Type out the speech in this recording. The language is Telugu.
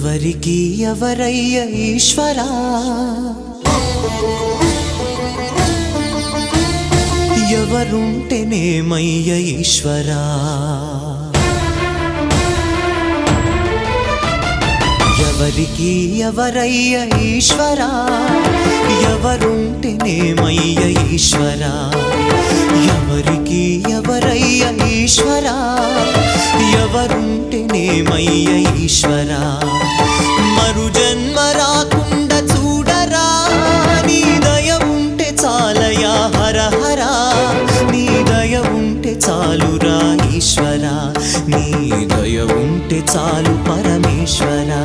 ఎవరికి ఎవరయ్య ఈశ్వరా ఎవరుంటేనేమయ్య ఈశ్వరా ఎవరికి ఎవరయ్య ఈశ్వరా ఎవరుంటేనేమయ్య ఈశ్వరా ఎవరికి ఎవరయ్య ఈశ్వరా ఎవరుంటేనేమయ్య ఈశ్వరా మరు జన్మ రాకుండా చూడరా నీ దయ ఉంటే చాలయా హర హర నీ దయ ఉంటే చాలురా ఈశ్వరా నీ దయ ఉంటే చాలు పరమేశ్వరా